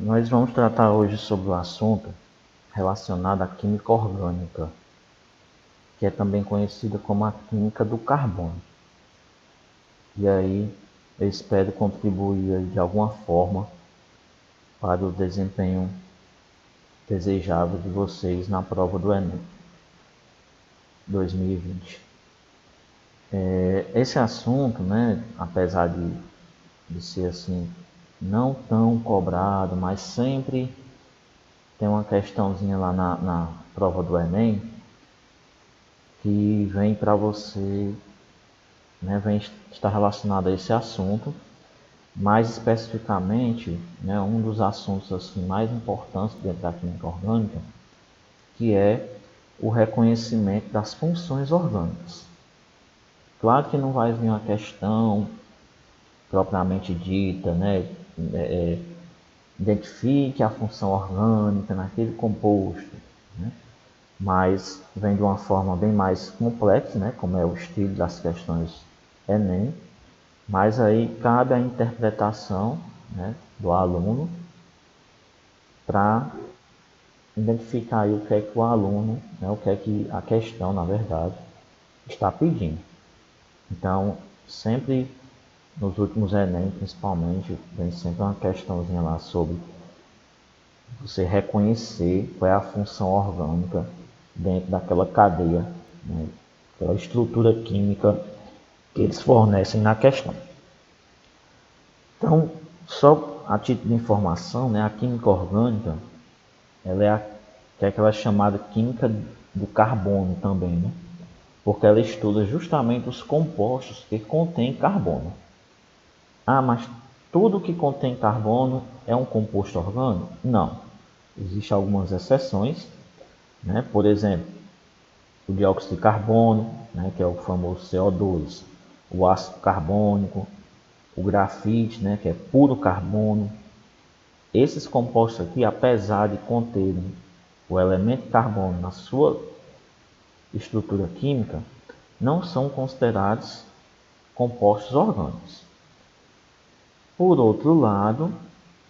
Nós vamos tratar hoje sobre o assunto relacionado à química orgânica, que é também conhecida como a química do carbono. E aí, eu espero contribuir de alguma forma para o desempenho desejável de vocês na prova do Enem 2020. Esse assunto, né, apesar de ser assim, não tão cobrado, mas sempre tem uma questãozinha lá na prova do Enem que vem para você, né, vem estar relacionado a esse assunto, mais especificamente, né, um dos assuntos assim, mais importantes dentro da química orgânica, que é o reconhecimento das funções orgânicas. Claro que não vai vir uma questão propriamente dita, né, identifique a função orgânica naquele composto, né, mas vem de uma forma bem mais complexa, né, como é o estilo das questões Enem, mas aí cabe a interpretação, né, do aluno para identificar aí o que é que o aluno, né, o que é que a questão, na verdade, está pedindo. Então, sempre nos últimos Enem, principalmente, vem sempre uma questãozinha lá sobre você reconhecer qual é a função orgânica dentro daquela cadeia, né, aquela estrutura química que eles fornecem na questão. Então, só a título de informação, né, a química orgânica, ela é aquela chamada química do carbono também, né? Porque ela estuda justamente os compostos que contêm carbono. Ah, mas tudo que contém carbono é um composto orgânico? Não. Existem algumas exceções, né? Por exemplo, o dióxido de carbono, né, que é o famoso CO2, o ácido carbônico, o grafite, né, que é puro carbono. Esses compostos aqui, apesar de conterem o elemento carbono na sua estrutura química, não são considerados compostos orgânicos. Por outro lado,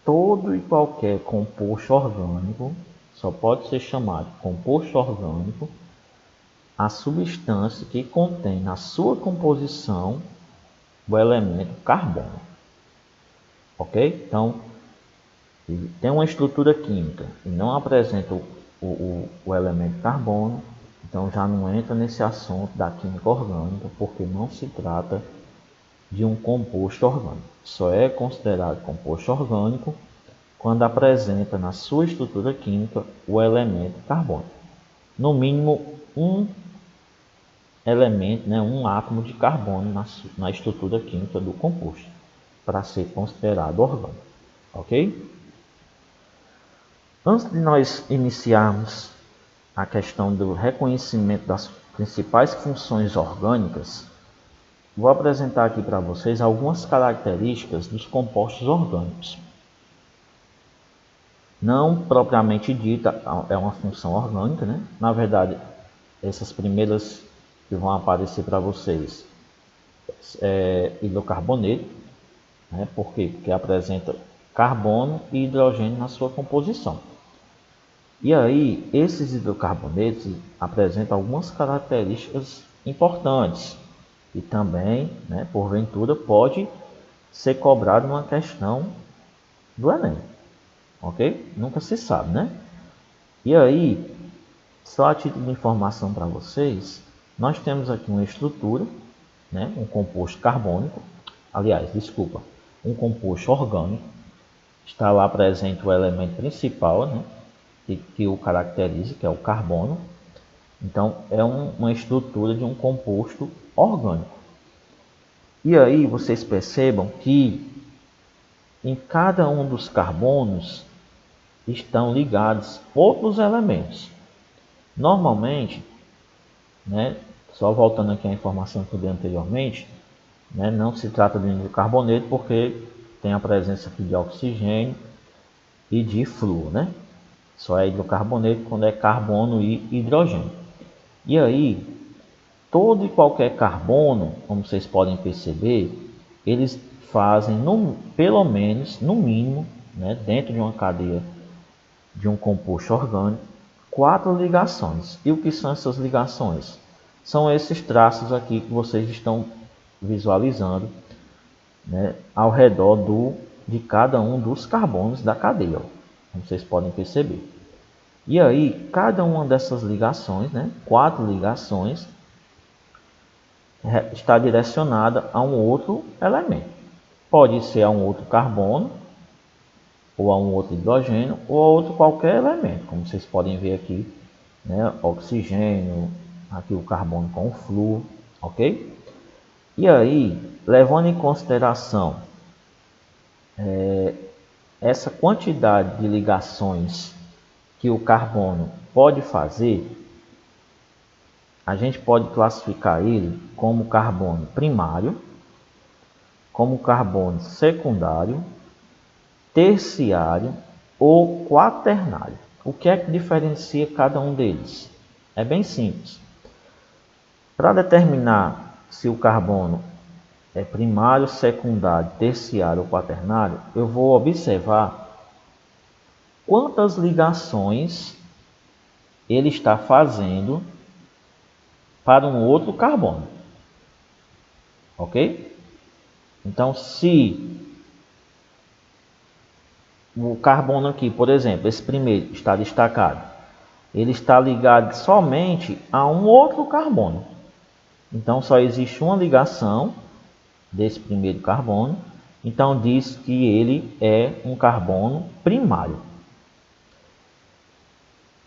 todo e qualquer composto orgânico só pode ser chamado composto orgânico a substância que contém na sua composição o elemento carbono. Ok? Então, se tem uma estrutura química e não apresenta o elemento carbono, então já não entra nesse assunto da química orgânica, porque não se trata de um composto orgânico. Só é considerado composto orgânico quando apresenta na sua estrutura química o elemento carbono. No mínimo um elemento, né, um átomo de carbono na estrutura química do composto, para ser considerado orgânico. Ok? Antes de nós iniciarmos a questão do reconhecimento das principais funções orgânicas, vou apresentar aqui para vocês algumas características dos compostos orgânicos. Não propriamente dita é uma função orgânica, né? Na verdade, essas primeiras que vão aparecer para vocês é hidrocarboneto, né? Por quê? Porque apresenta carbono e hidrogênio na sua composição. E aí, esses hidrocarbonetos apresentam algumas características importantes e também, né, porventura, pode ser cobrado numa questão do Enem, ok? Nunca se sabe, né? E aí, só a título de informação para vocês, nós temos aqui uma estrutura, né, um composto carbônico, aliás, desculpa, um composto orgânico, está lá presente o elemento principal, né, que o caracteriza, que é o carbono. Então, é uma estrutura de um composto orgânico. E aí vocês percebam que em cada um dos carbonos estão ligados outros elementos. Normalmente, né, só voltando aqui à informação que eu dei anteriormente, né, não se trata de hidrocarboneto porque tem a presença aqui de oxigênio e de flúor, né? Só é hidrocarboneto quando é carbono e hidrogênio. E aí, todo e qualquer carbono, como vocês podem perceber, eles fazem pelo menos, no mínimo, né, dentro de uma cadeia de um composto orgânico, 4 ligações. E o que são essas ligações? São esses traços aqui que vocês estão visualizando, né, ao redor de cada um dos carbonos da cadeia, como vocês podem perceber. E aí, cada uma dessas ligações, né, 4 ligações, está direcionada a um outro elemento. Pode ser a um outro carbono, ou a um outro hidrogênio, ou a outro qualquer elemento, como vocês podem ver aqui, né, oxigênio, aqui o carbono com o flúor, ok? E aí, levando em consideração essa quantidade de ligações que o carbono pode fazer, a gente pode classificar ele como carbono primário, como carbono secundário, terciário ou quaternário. O que é que diferencia cada um deles? É bem simples. Para determinar se o carbono é primário, secundário, terciário ou quaternário, eu vou observar quantas ligações ele está fazendo para um outro carbono. Ok? Então, se o carbono aqui, por exemplo, esse primeiro está destacado, ele está ligado somente a um outro carbono. Então, só existe uma ligação desse primeiro carbono. Então, diz que ele é um carbono primário.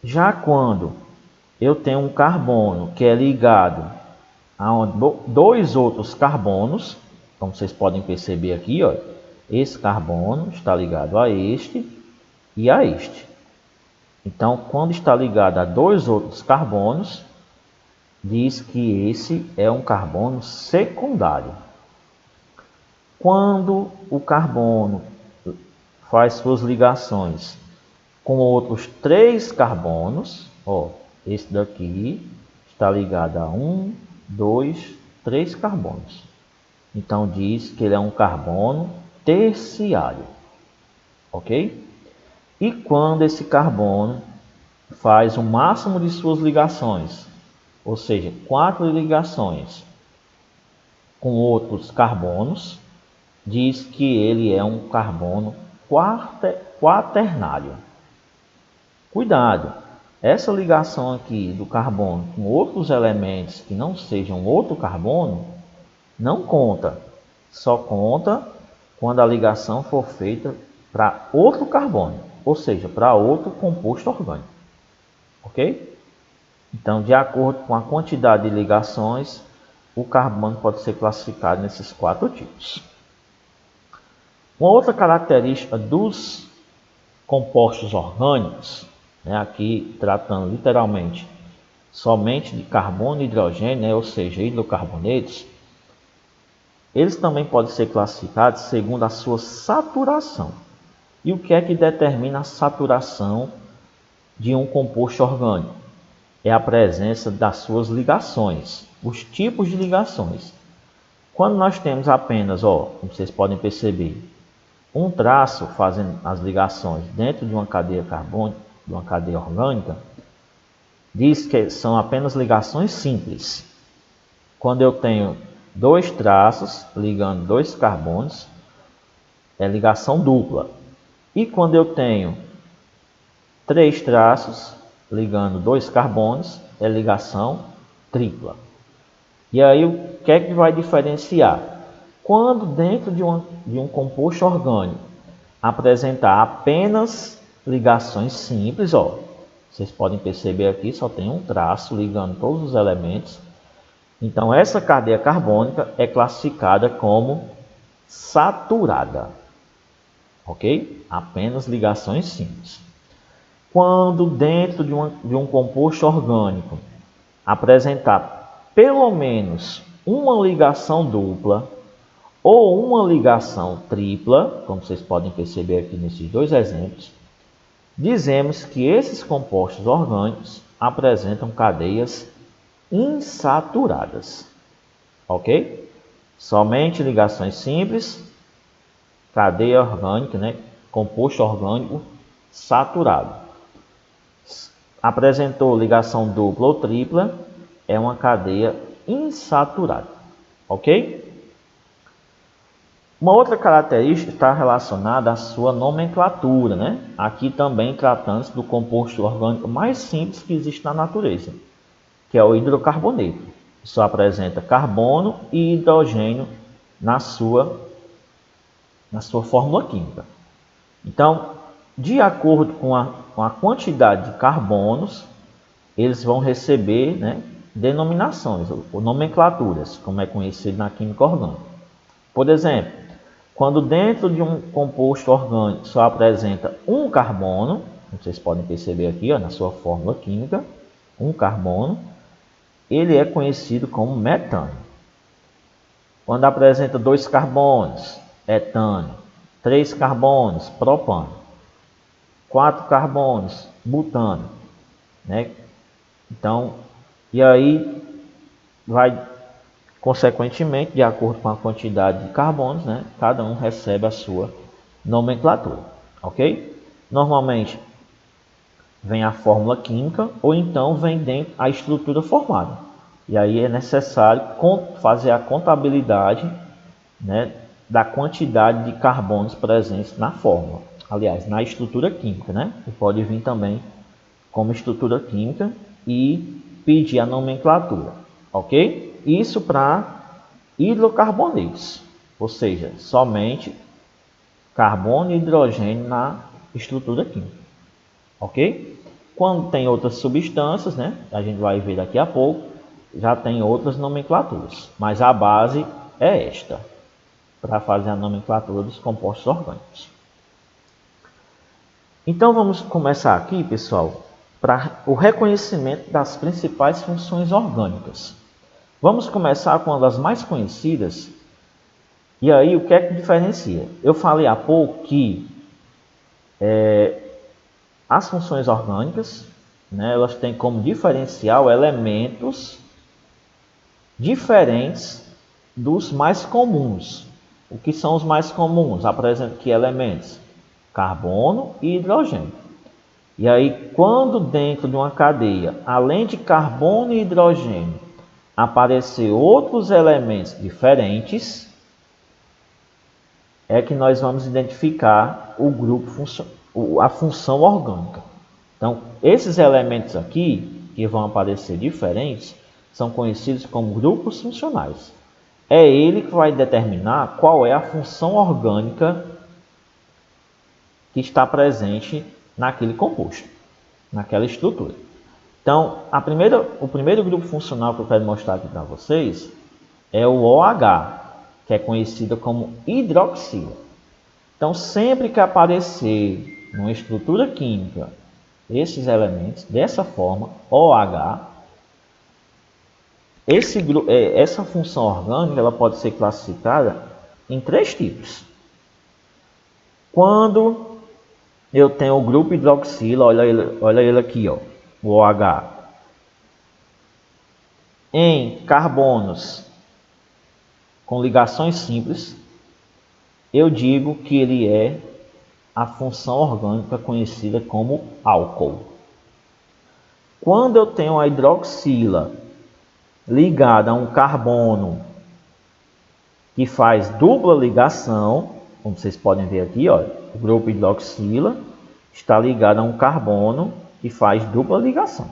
Já quando eu tenho um carbono que é ligado a dois outros carbonos, como vocês podem perceber aqui, ó, esse carbono está ligado a este e a este. Então, quando está ligado a dois outros carbonos, diz que esse é um carbono secundário. Quando o carbono faz suas ligações com outros 3 carbonos, ó, esse daqui está ligado a 1, 2, 3 carbonos. Então diz que ele é um carbono terciário, ok? E quando esse carbono faz o máximo de suas ligações, ou seja, 4 ligações com outros carbonos, diz que ele é um carbono quaternário. Cuidado, essa ligação aqui do carbono com outros elementos que não sejam outro carbono, não conta. Só conta quando a ligação for feita para outro carbono, ou seja, para outro composto orgânico. Ok? Então, de acordo com a quantidade de ligações, o carbono pode ser classificado nesses 4 tipos. Uma outra característica dos compostos orgânicos, né, aqui tratando literalmente somente de carbono e hidrogênio, né, ou seja, hidrocarbonetos, eles também podem ser classificados segundo a sua saturação. E o que é que determina a saturação de um composto orgânico? É a presença das suas ligações, os tipos de ligações. Quando nós temos apenas, ó, como vocês podem perceber, um traço fazendo as ligações dentro de uma cadeia carbônica, de uma cadeia orgânica, diz que são apenas ligações simples. Quando eu tenho 2 traços ligando 2 carbonos, é ligação dupla. E quando eu tenho 3 traços ligando 2 carbonos, é ligação tripla. E aí o que é que vai diferenciar? Quando dentro de um composto orgânico apresentar apenas ligações simples, ó, vocês podem perceber aqui, só tem um traço ligando todos os elementos. Então essa cadeia carbônica é classificada como saturada, ok? Apenas ligações simples. Quando dentro de um composto orgânico apresentar pelo menos uma ligação dupla ou uma ligação tripla, como vocês podem perceber aqui nesses 2 exemplos, dizemos que esses compostos orgânicos apresentam cadeias insaturadas, ok? Somente ligações simples, cadeia orgânica, né? composto orgânico saturado. Apresentou ligação dupla ou tripla, é uma cadeia insaturada, ok? Uma outra característica está relacionada à sua nomenclatura, né? Aqui também tratando-se do composto orgânico mais simples que existe na natureza, que é o hidrocarboneto. Só apresenta carbono e hidrogênio na sua fórmula química. Então, de acordo com a quantidade de carbonos, eles vão receber, né, denominações, ou nomenclaturas, como é conhecido na química orgânica. Por exemplo, quando dentro de um composto orgânico só apresenta um carbono, vocês podem perceber aqui, ó, na sua fórmula química, um carbono, ele é conhecido como metano. Quando apresenta 2 carbonos, etânio, 3 carbonos, propano, 4 carbonos, butano, né? Então, e aí vai, consequentemente, de acordo com a quantidade de carbonos, né, cada um recebe a sua nomenclatura, ok? Normalmente vem a fórmula química ou então vem dentro a estrutura formada. E aí é necessário fazer a contabilidade, né, da quantidade de carbonos presentes na fórmula. Aliás, na estrutura química, né? E pode vir também como estrutura química e pedir a nomenclatura, ok? Isso para hidrocarbonetos, ou seja, somente carbono e hidrogênio na estrutura química, ok? Quando tem outras substâncias, né, a gente vai ver daqui a pouco, já tem outras nomenclaturas, mas a base é esta, para fazer a nomenclatura dos compostos orgânicos. Então vamos começar aqui, pessoal, para o reconhecimento das principais funções orgânicas. Vamos começar com uma das mais conhecidas. E aí, o que é que diferencia? Eu falei há pouco que as funções orgânicas, né, elas têm como diferencial elementos diferentes dos mais comuns. O que são os mais comuns? Apresenta aqui elementos carbono e hidrogênio. E aí, quando dentro de uma cadeia, além de carbono e hidrogênio, aparecer outros elementos diferentes, é que nós vamos identificar o grupo a função orgânica. Então, esses elementos aqui, que vão aparecer diferentes, são conhecidos como grupos funcionais. É ele que vai determinar qual é a função orgânica que está presente naquele composto, naquela estrutura. Então, o primeiro grupo funcional que eu quero mostrar aqui para vocês é o OH, que é conhecido como hidroxila. Então, sempre que aparecer numa estrutura química esses elementos, dessa forma, OH, essa função orgânica ela pode ser classificada em 3 tipos. Quando eu tenho o grupo hidroxila, olha ele aqui, ó, o OH, em carbonos com ligações simples, eu digo que ele é a função orgânica conhecida como álcool. Quando eu tenho a hidroxila ligada a um carbono que faz dupla ligação, como vocês podem ver aqui, ó, o grupo hidroxila está ligado a um carbono que faz dupla ligação.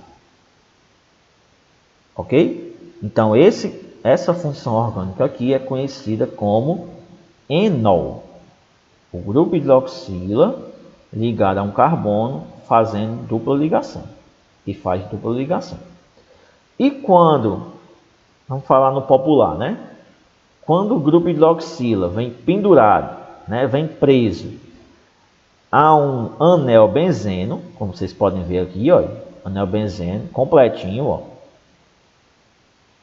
Ok? Então, essa função orgânica aqui é conhecida como enol. O grupo hidroxila ligado a um carbono fazendo dupla ligação, que faz dupla ligação. E quando, vamos falar no popular, né? Quando o grupo hidroxila vem pendurado, né, vem preso a um anel benzeno, como vocês podem ver aqui, ó, anel benzeno completinho, ó,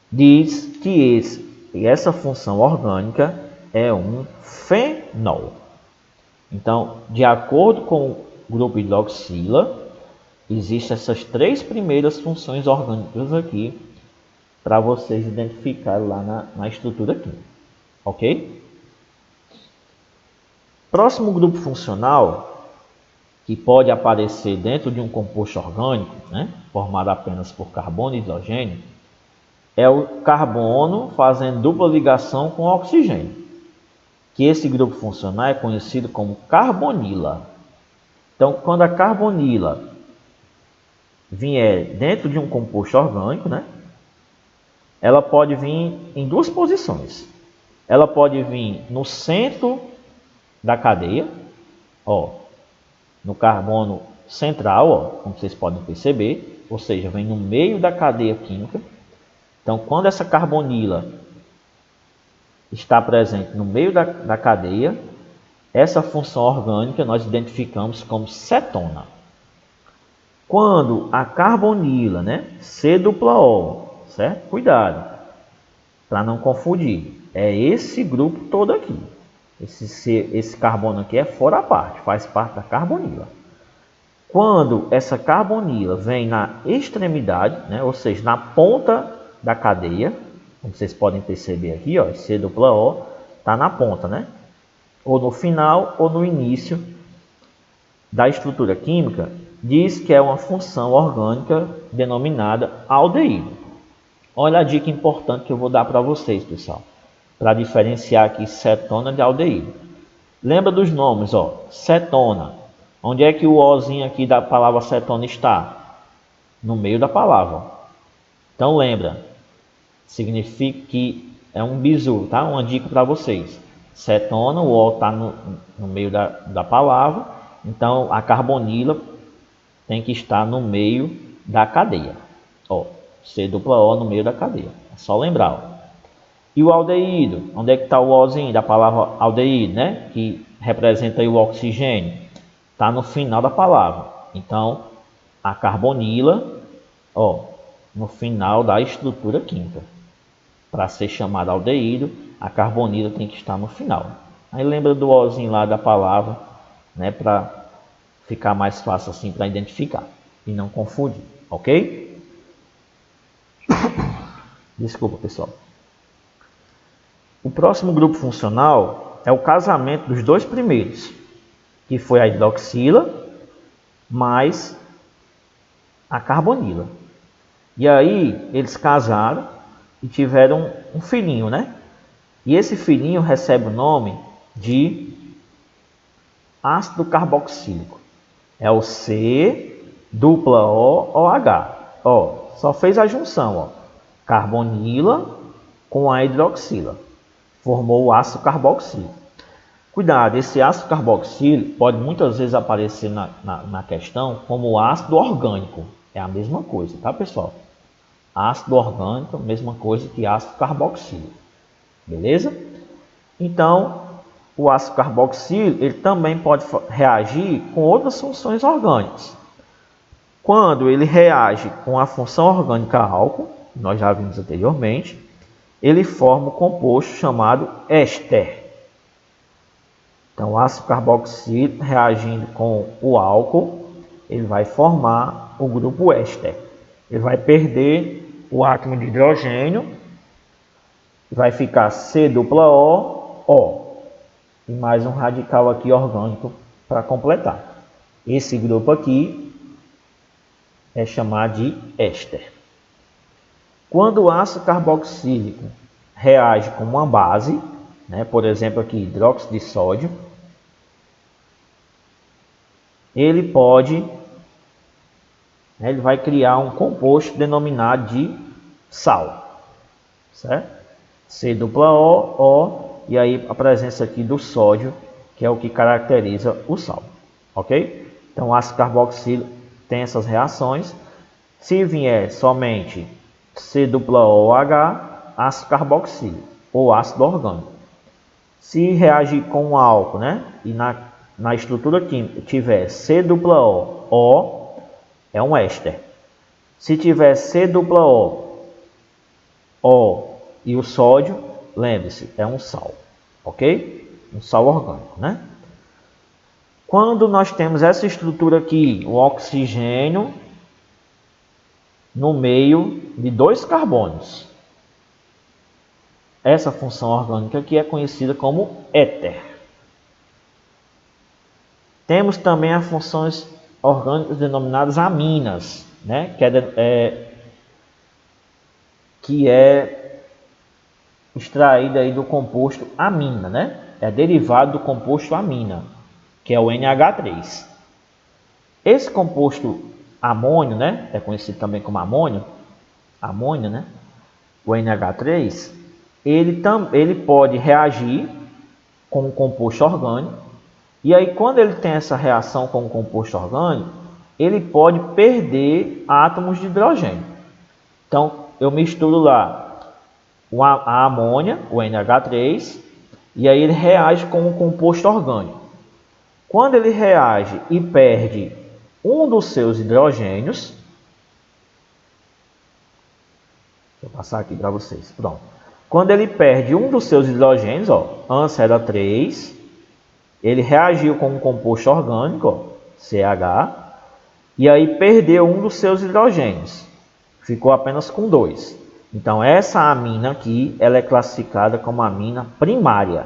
diz que essa função orgânica é um fenol. Então, de acordo com o grupo hidroxila, existem essas 3 primeiras funções orgânicas aqui para vocês identificarem lá na estrutura química, ok? Próximo grupo funcional que pode aparecer dentro de um composto orgânico, né, formado apenas por carbono e hidrogênio, é o carbono fazendo dupla ligação com oxigênio, que esse grupo funcional é conhecido como carbonila. Então, quando a carbonila vier dentro de um composto orgânico, né, ela pode vir em duas posições. Ela pode vir no centro da cadeia, ó, no carbono central, ó, como vocês podem perceber, ou seja, vem no meio da cadeia química. Então, quando essa carbonila está presente no meio da cadeia, essa função orgânica nós identificamos como cetona. Quando a carbonila, né, C+O, certo? Cuidado, para não confundir. É esse grupo todo aqui. Esse carbono aqui é fora a parte, faz parte da carbonila. Quando essa carbonila vem na extremidade, né, ou seja, na ponta da cadeia, como vocês podem perceber aqui, ó, C+O está na ponta, né? Ou no final ou no início da estrutura química, diz que é uma função orgânica denominada aldeído. Olha a dica importante que eu vou dar para vocês, pessoal, para diferenciar aqui cetona de aldeído. Lembra dos nomes, ó, cetona. Onde é que o Ozinho aqui da palavra cetona está? No meio da palavra. Então lembra, significa que é um bizu, tá? Uma dica para vocês. Cetona, o O está no meio da palavra, então a carbonila tem que estar no meio da cadeia. Ó, C+O no meio da cadeia. É só lembrar, ó. E o aldeído, onde é que está o Ozinho da palavra aldeído, né? Que representa aí o oxigênio. Está no final da palavra. Então, a carbonila, ó, no final da estrutura química. Para ser chamado aldeído, a carbonila tem que estar no final. Aí lembra do Ozinho lá da palavra, né? Para ficar mais fácil assim para identificar e não confundir, ok? Desculpa, pessoal. O próximo grupo funcional é o casamento dos dois primeiros, que foi a hidroxila mais a carbonila. E aí eles casaram e tiveram um filhinho, né? E esse filhinho recebe o nome de ácido carboxílico. É o C+OOH. Ó, só fez a junção, ó. Carbonila com a hidroxila. Formou o ácido carboxílico. Cuidado, esse ácido carboxílico pode muitas vezes aparecer na questão como ácido orgânico. É a mesma coisa, tá, pessoal? Ácido orgânico, mesma coisa que ácido carboxílico. Beleza? Então, o ácido carboxílico ele também pode reagir com outras funções orgânicas. Quando ele reage com a função orgânica álcool, nós já vimos anteriormente, ele forma um composto chamado éster. Então, o ácido carboxílico reagindo com o álcool, ele vai formar o grupo éster. Ele vai perder o átomo de hidrogênio, vai ficar C+O, e mais um radical aqui orgânico para completar. Esse grupo aqui é chamado de éster. Quando o ácido carboxílico reage com uma base, né, por exemplo aqui hidróxido de sódio, ele pode, né, ele vai criar um composto denominado de sal, certo? C+O, e aí a presença aqui do sódio, que é o que caracteriza o sal, ok? Então o ácido carboxílico tem essas reações. Se vier somente C+OH, ácido carboxílico ou ácido orgânico. Se reagir com um álcool, né, e na estrutura química tiver C+O, é um éster. Se tiver C+O e o sódio, lembre-se, é um sal, ok? Um sal orgânico, né? Quando nós temos essa estrutura aqui, o oxigênio no meio de dois carbonos, essa função orgânica aqui é conhecida como éter. Temos também as funções orgânicas denominadas aminas, né? que é extraída aí do composto amina, né? É derivado do composto amina, que é o NH3. Esse composto amônio, né? É conhecido também como amônio, né? O NH3, ele pode reagir com o composto orgânico. E aí, quando ele tem essa reação com o composto orgânico, ele pode perder átomos de hidrogênio. Então, eu misturo lá a amônia, o NH3, e aí ele reage com o composto orgânico. Quando ele reage e perde um dos seus hidrogênios, vou passar aqui para vocês. Pronto. Quando ele perde um dos seus hidrogênios, ó, antes era 3, ele reagiu com um composto orgânico, ó, CH, e aí perdeu um dos seus hidrogênios. Ficou apenas com 2. Então, essa amina aqui, ela é classificada como amina primária.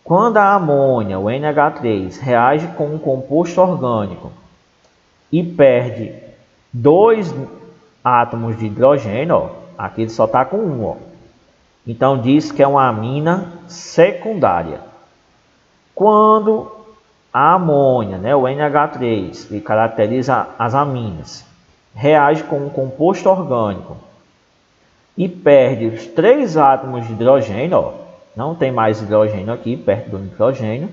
Quando a amônia, o NH3, reage com um composto orgânico e perde 2 átomos de hidrogênio, ó, aqui ele só está com 1, ó. Então, diz que é uma amina secundária. Quando a amônia, né, o NH3, que caracteriza as aminas, reage com um composto orgânico e perde os 3 átomos de hidrogênio, ó, não tem mais hidrogênio aqui perto do nitrogênio,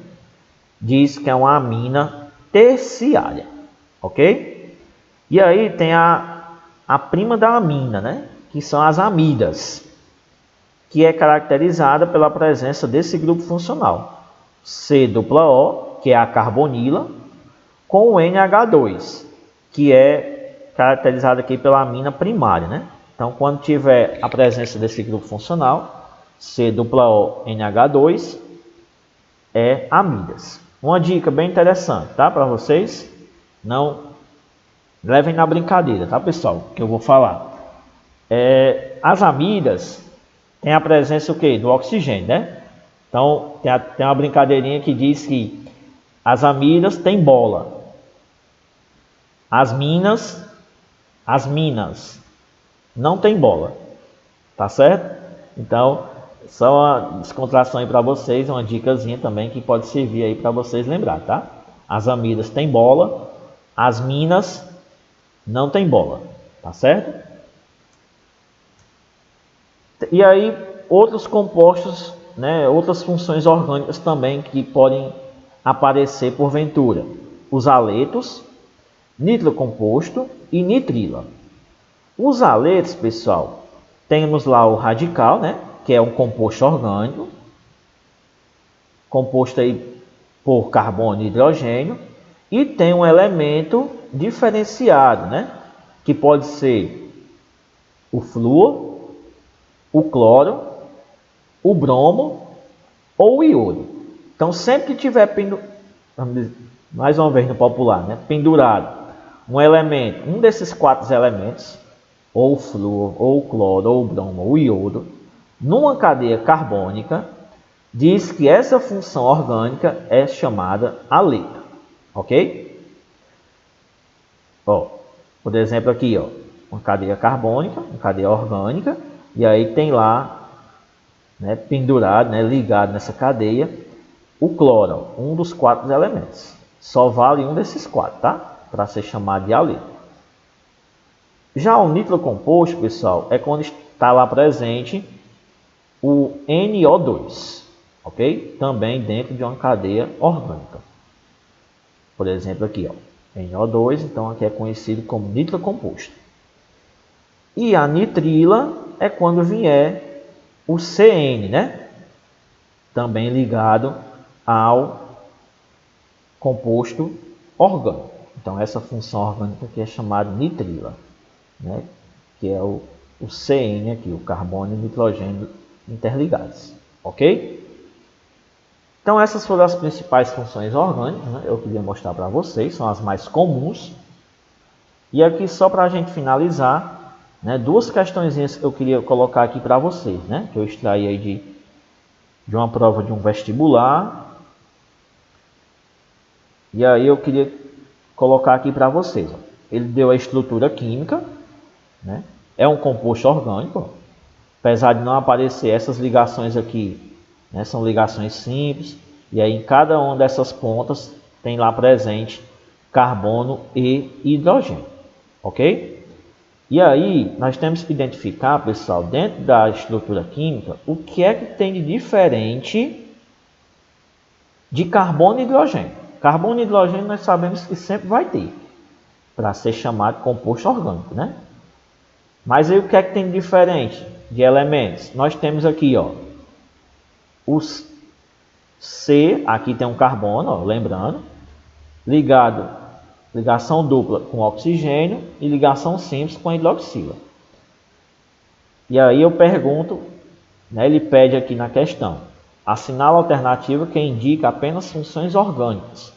diz que é uma amina terciária, ok? E aí tem a prima da amina, né, que são as amidas, que é caracterizada pela presença desse grupo funcional, C-O, que é a carbonila, com o NH2, que é caracterizado aqui pela amina primária, né? Então, quando tiver a presença desse grupo funcional, C-O, NH2, é amidas. Uma dica bem interessante, tá? Para vocês, não levem na brincadeira, tá, pessoal? Que eu vou falar. As amidas têm a presença o quê? Do oxigênio, né? Então, tem uma brincadeirinha que diz que as amidas têm bola. As minas não têm bola. Tá certo? Então, só uma descontração aí para vocês, uma dicasinha também que pode servir aí para vocês lembrar, tá? As amidas têm bola, as minas não têm bola. Tá certo? E aí, outros compostos, né, outras funções orgânicas também que podem aparecer porventura. Os aletos, nitrocomposto e nitrila. Os aletos, pessoal, temos lá o radical, né, que é um composto orgânico, composto aí por carbono e hidrogênio, e tem um elemento diferenciado, né, que pode ser o flúor, o cloro, o bromo ou o iodo. Então, sempre que tiver mais uma vez no popular, né, pendurado um elemento, um desses 4 elementos, ou o flúor, ou o cloro, ou o bromo, ou o iodo, numa cadeia carbônica, diz que essa função orgânica é chamada aleto, ok? Ó, por exemplo aqui, ó, uma cadeia carbônica, uma cadeia orgânica, e aí tem lá, né, pendurado, né, ligado nessa cadeia, o cloro, um dos 4 elementos. Só vale um desses 4, tá? Para ser chamado de aleto. Já o nitrocomposto, pessoal, é quando está lá presente o NO2, ok? Também dentro de uma cadeia orgânica. Por exemplo aqui, ó, NO2, então aqui é conhecido como nitrocomposto. E a nitrila é quando vier o CN, né? Também ligado ao composto orgânico. Então, essa função orgânica aqui é chamada nitrila, né? Que é o CN aqui, o carbono e o nitrogênio interligados. Ok? Então, essas foram as principais funções orgânicas, né? Eu queria mostrar para vocês, são as mais comuns. E aqui, só para a gente finalizar, né, 2 questõezinhas que eu queria colocar aqui para vocês, né? Que eu extraí aí de uma prova de um vestibular. E aí eu queria colocar aqui para vocês. Ó. Ele deu a estrutura química, né? É um composto orgânico, ó. Apesar de não aparecer essas ligações aqui, né? São ligações simples. E aí em cada uma dessas pontas tem lá presente carbono e hidrogênio, ok? E aí nós temos que identificar, pessoal, dentro da estrutura química, o que é que tem de diferente de carbono e hidrogênio. Carbono e hidrogênio nós sabemos que sempre vai ter, para ser chamado de composto orgânico, né? Mas aí o que é que tem de diferente de elementos? Nós temos aqui, ó, os C, aqui tem um carbono, ó, lembrando, ligação dupla com oxigênio e ligação simples com a hidroxila. E aí eu pergunto, né, ele pede aqui na questão, assinala a alternativa que indica apenas funções orgânicas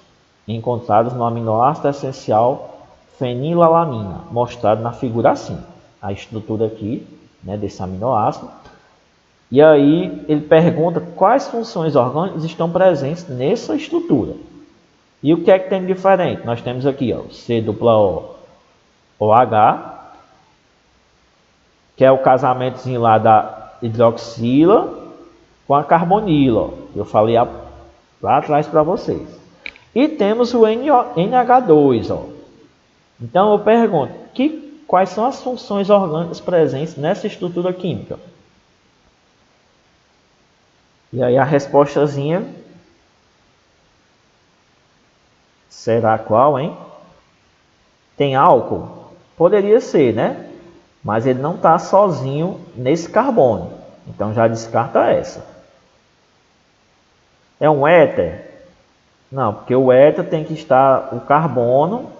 encontradas no aminoácido essencial fenilalanina, mostrado na figura assim. A estrutura aqui, né, desse aminoácido. E aí ele pergunta quais funções orgânicas estão presentes nessa estrutura. E o que é que tem de diferente? Nós temos aqui, ó, C-O-OH, que é o casamentozinho lá da hidroxila com a carbonila, ó, que eu falei lá atrás para vocês. E temos o NH2, ó. Então eu pergunto, quais são as funções orgânicas presentes nessa estrutura química? E aí a respostazinha será qual, hein? Tem álcool? Poderia ser, né? Mas ele não está sozinho nesse carbono. Então já descarta essa. É um éter? Não, porque o éter tem que estar o carbono,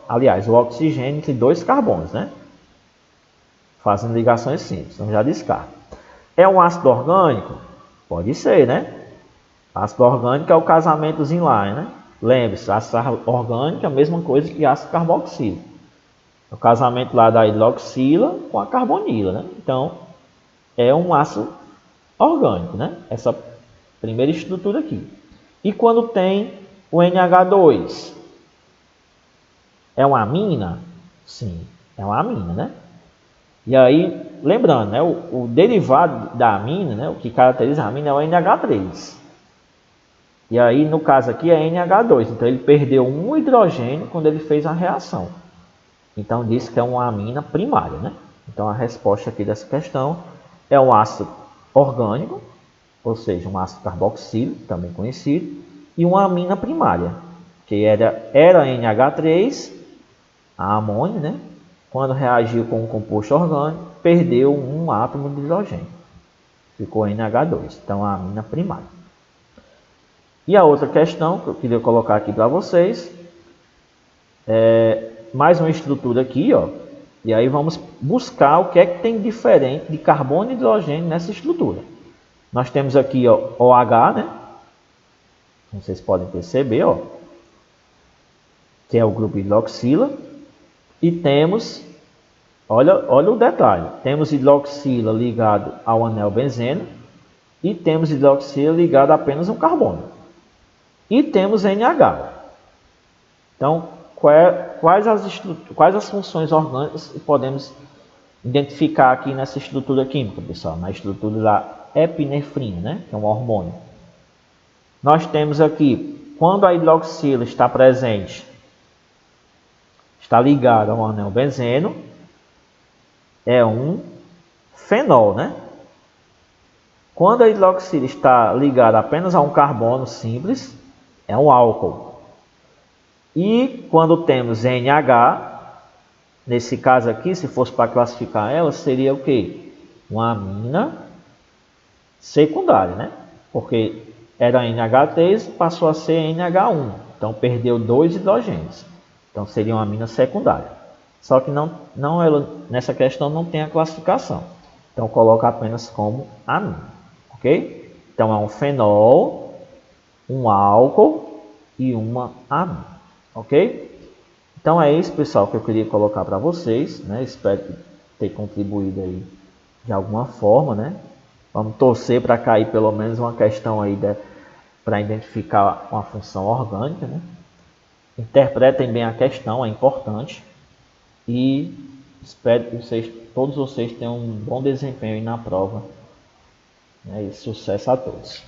aliás, o oxigênio entre dois carbonos, né? Fazendo ligações simples, então já descarta. É um ácido orgânico? Pode ser, né? Ácido orgânico é o casamentozinho lá, né? Lembre-se, ácido orgânico é a mesma coisa que ácido carboxílico. É o casamento lá da hidroxila com a carbonila, né? Então, é um ácido orgânico, né? Essa primeira estrutura aqui. E quando tem o NH2? É uma amina? Sim, é uma amina, né? E aí, lembrando, né, o derivado da amina, né, o que caracteriza a amina é o NH3. E aí, no caso aqui, é NH2. Então, ele perdeu um hidrogênio quando ele fez a reação. Então, diz que é uma amina primária, né? Então, a resposta aqui dessa questão é um ácido orgânico, ou seja, um ácido carboxílico, também conhecido, e uma amina primária, que era NH3, a amônia, né? Quando reagiu com um composto orgânico, perdeu um átomo de hidrogênio. Ficou NH2, então a amina primária. E a outra questão que eu queria colocar aqui para vocês é mais uma estrutura aqui, ó. E aí vamos buscar o que é que tem diferente de carbono e hidrogênio nessa estrutura. Nós temos aqui, ó, OH, né? Vocês podem perceber, ó, que é o grupo hidroxila. E temos, olha o detalhe, temos hidroxila ligado ao anel benzeno e temos hidroxila ligado apenas a um carbono. E temos NH. Então, quais as funções orgânicas que podemos identificar aqui nessa estrutura química, pessoal? Na estrutura da epinefrina, né? Que é um hormônio. Nós temos aqui, quando a hidroxila está presente, está ligado ao anel benzeno, é um fenol, né? Quando a hidroxila está ligada apenas a um carbono simples, é um álcool. E quando temos NH, nesse caso aqui, se fosse para classificar ela, seria o quê? Uma amina secundária, né? Porque era NH3, passou a ser NH1. Então perdeu 2 hidrogênios. Então seria uma amina secundária. Só que nessa questão não tem a classificação. Então coloca apenas como amina. Ok? Então é um fenol, um álcool e uma amina. Ok? Então é isso, pessoal, que eu queria colocar para vocês, né? Espero ter contribuído aí de alguma forma, né? Vamos torcer para cair pelo menos uma questão aí para identificar uma função orgânica, né? Interpretem bem a questão, é importante. E espero que todos vocês tenham um bom desempenho na prova. E sucesso a todos.